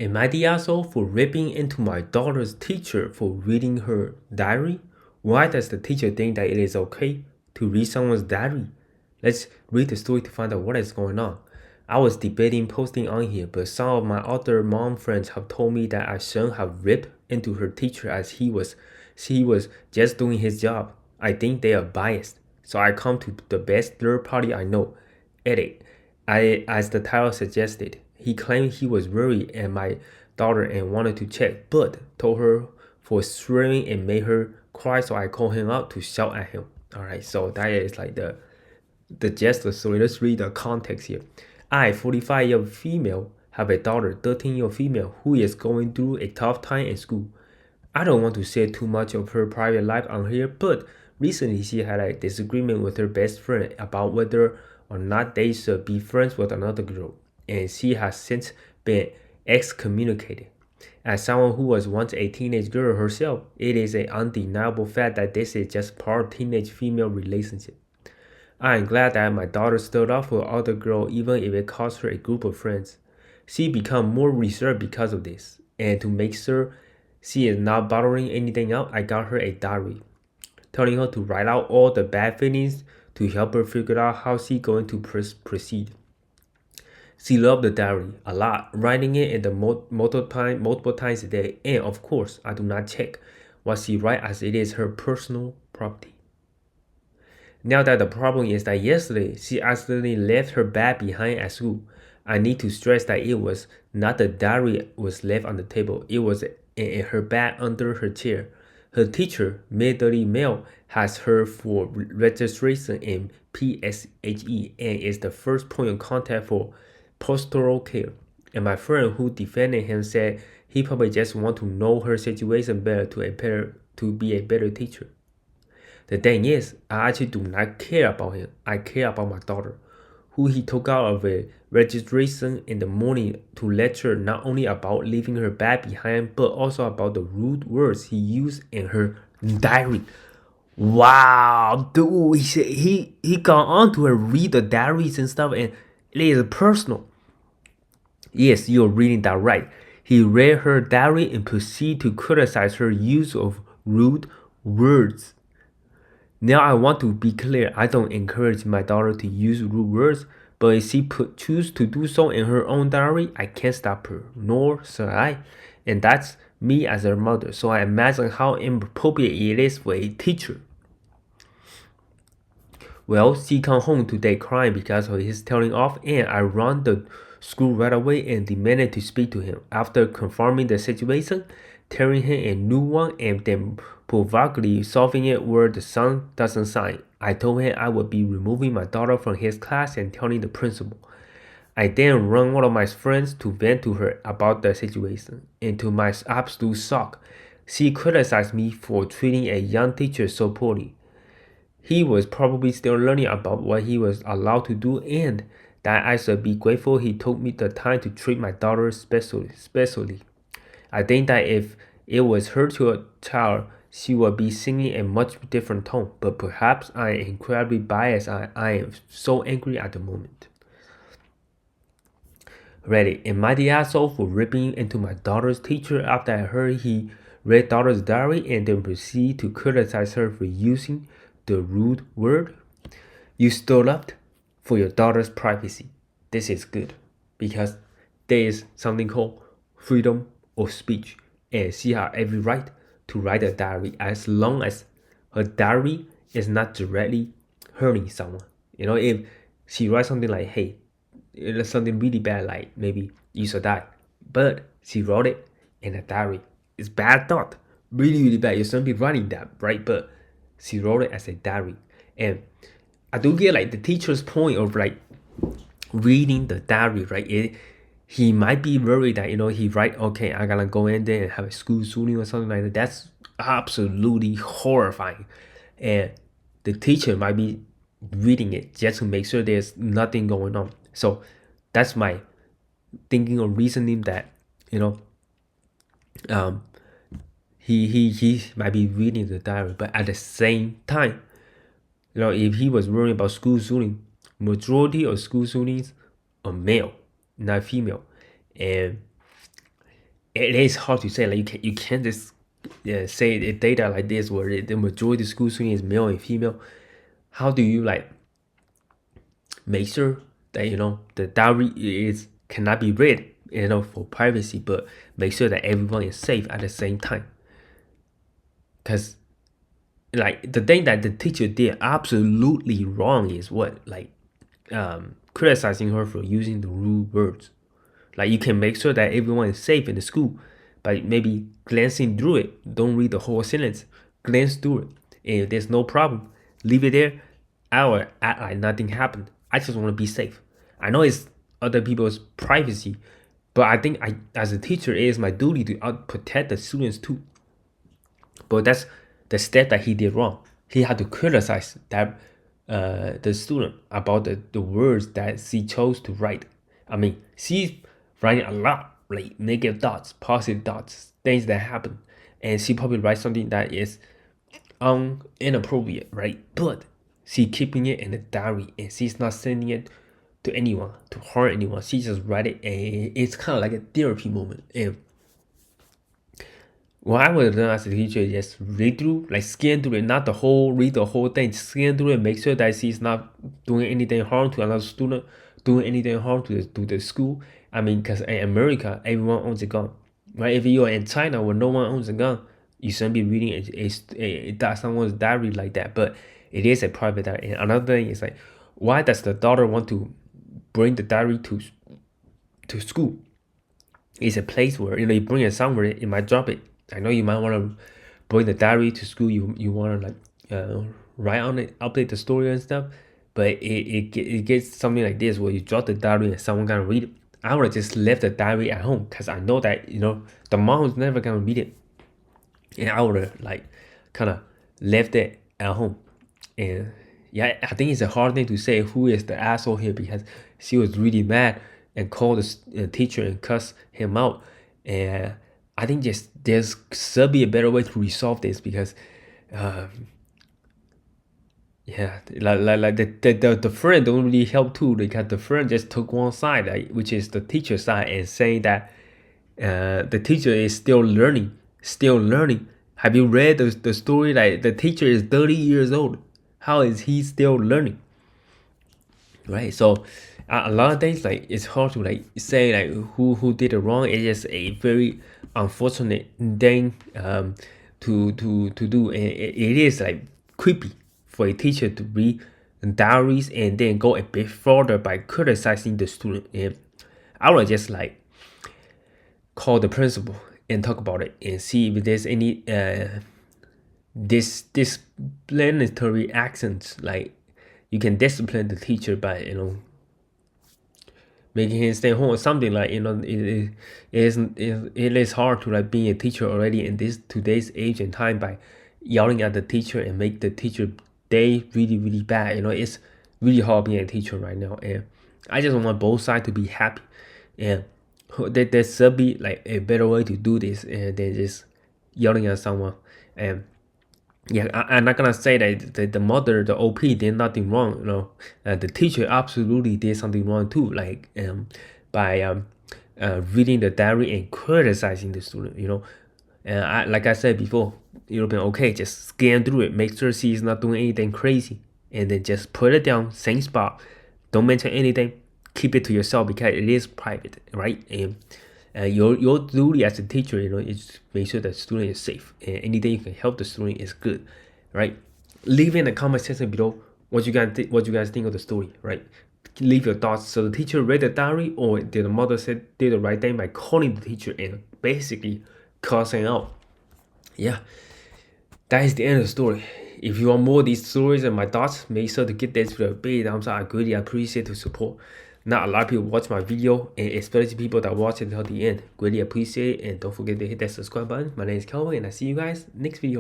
Am I the asshole for ripping into my daughter's teacher for reading her diary? Why does the teacher think that it is okay to read someone's diary? Let's read the story to find out what is going on. I was debating posting on here, but some of my other mom friends have told me that I shouldn't have ripped into her teacher as he was just doing his job. I think they are biased. So I come to the best third party I know. Edit. As the title suggested, he claimed he was worried at my daughter and wanted to check, but told her for swearing and made her cry, so I called him out to shout at him. Alright, so that is like the gist of the story. Let's read the context here. I, 45-year female, have a daughter, 13-year female, who is going through a tough time in school. I don't want to say too much of her private life on here, but recently she had a disagreement with her best friend about whether or not they should be friends with another girl, and she has since been excommunicated. As someone who was once a teenage girl herself, it is an undeniable fact that this is just part of teenage female relationship. I am glad that my daughter stood up for other girl even if it cost her a group of friends. She become more reserved because of this, and to make sure she is not bothering anything else, I got her a diary, telling her to write out all the bad feelings to help her figure out how she's going to proceed. She loved the diary a lot, writing it in the multiple times a day, and of course, I do not check what she writes as it is her personal property. Now that the problem is that yesterday she accidentally left her bag behind at school. I need to stress that it was not the diary was left on the table. It was in her bag under her chair. Her teacher, mid-30 male, has her for registration in PSHE and is the first point of contact for pastoral care. And my friend who defended him said he probably just want to know her situation better to be a better teacher. The thing is, I actually do not care about him. I care about my daughter, who he took out of a registration in the morning to lecture not only about leaving her bag behind, but also about the rude words he used in her diary. Wow, dude, he got on to her read the diaries and stuff, and it is personal. Yes, you're reading that right. He read her diary and proceeded to criticize her use of rude words. Now I want to be clear, I don't encourage my daughter to use rude words, but if she choose to do so in her own diary, I can't stop her, nor should I. And that's me as her mother, so I imagine how inappropriate it is for a teacher. Well, she come home today crying because of his telling off, and I run the school right away and demanded to speak to him. After confirming the situation, tearing him a new one, and then provocatively solving it where the sun doesn't shine, I told him I would be removing my daughter from his class and telling the principal. I then rang one of my friends to vent to her about the situation, and to my absolute shock, she criticized me for treating a young teacher so poorly. He was probably still learning about what he was allowed to do, and that I should be grateful he took me the time to treat my daughter specially. I think that if it was her child, she would be singing a much different tone, but perhaps I am incredibly biased. I am so angry at the moment. Ready, am I the asshole for ripping into my daughter's teacher after I heard he read daughter's diary and then proceed to criticize her for using the rude word? You stood up for your daughter's privacy. This is good because there is something called freedom of speech, and she has every right to write a diary as long as her diary is not directly hurting someone. If she writes something like, hey, it is something really bad, like maybe you should die, but she wrote it in a diary. It's bad thought, really, really bad. You shouldn't be writing that, right? But she wrote it as a diary, and I do get like the teacher's point of like reading the diary, right? He might be worried that he write, okay, I gotta go in there and have a school shooting or something like that. That's absolutely horrifying, and the teacher might be reading it just to make sure there's nothing going on. So that's my thinking or reasoning that um he might be reading the diary, but at the same time, if he was worrying about school shooting, majority of school shootings are male, not female, and it is hard to say. Like you can't just say the data like this where the majority of school shooting is male and female. How do you like make sure that the diary cannot be read for privacy, but make sure that everyone is safe at the same time? Because like the thing that the teacher did absolutely wrong is what, like criticizing her for using the rude words. Like you can make sure that everyone is safe in the school by maybe glancing through it. Don't read the whole sentence. Glance through it. And if there's no problem, leave it there. I will act like nothing happened. I just want to be safe. I know it's other people's privacy, but I think as a teacher, it is my duty to protect the students too. But that's the step that he did wrong. He had to criticize that the student about the words that she chose to write. I mean, she's writing a lot, like negative thoughts, positive thoughts, things that happen, and she probably writes something that is inappropriate, right? But she keeping it in the diary, and she's not sending it to anyone to harm anyone. She just write it, and it's kind of like a therapy moment. And what I would have done as a teacher is just read through, like scan through it, not read the whole thing, scan through it, make sure that she's not doing anything harm to another student, doing anything harm to the school. I mean, because in America, everyone owns a gun, right? If you're in China where no one owns a gun, you shouldn't be reading someone's diary like that. But it is a private diary. And another thing is like, why does the daughter want to bring the diary to school? It's a place where you bring it somewhere, it might drop it. I know you might want to bring the diary to school. You want to like write on it, update the story and stuff. But it gets something like this where you drop the diary and someone gonna read it. I would have just left the diary at home because I know that the mom is never gonna read it, and I would have like kind of left it at home. And yeah, I think it's a hard thing to say who is the asshole here, because she was really mad and called the teacher and cussed him out. And I think there should be a better way to resolve this, because yeah, like the friend don't really help too, because the friend just took one side, which is the teacher side, and saying that the teacher is still learning. Have you read the story? Like the teacher is 30 years old. How is he still learning? Right. So a lot of things, like it's hard to like say like who did it wrong. It's just a very unfortunate thing to do, and it is like creepy for a teacher to read diaries and then go a bit further by criticizing the student. And I would just like call the principal and talk about it and see if there's any disciplinary actions. Like you can discipline the teacher by making him stay home or something. Like it is hard to like being a teacher already in this today's age and time by yelling at the teacher and make the teacher day really bad. It's really hard being a teacher right now, and I just want both sides to be happy. And there should be like a better way to do this than just yelling at someone. And yeah, I'm not gonna say that the mother, the OP, did nothing wrong. The teacher absolutely did something wrong too, like by reading the diary and criticizing the student. And like I said before, it would have been okay, just scan through it, make sure she's not doing anything crazy, and then just put it down, same spot. Don't mention anything. Keep it to yourself because it is private, right? And your duty as a teacher, is make sure that the student is safe, and anything you can help the student is good, right? Leave in the comment section below what you guys think of the story, right? Leave your thoughts. So the teacher read the diary, or did the mother did the right thing by calling the teacher and basically cussing out? Yeah, that is the end of the story. If you want more of these stories and my thoughts, make sure to give this video a big thumbs up. I greatly appreciate the support. Not a lot of people watch my video, and especially people that watch it until the end. Greatly appreciate it, and don't forget to hit that subscribe button. My name is Kelvin, and I see you guys next video.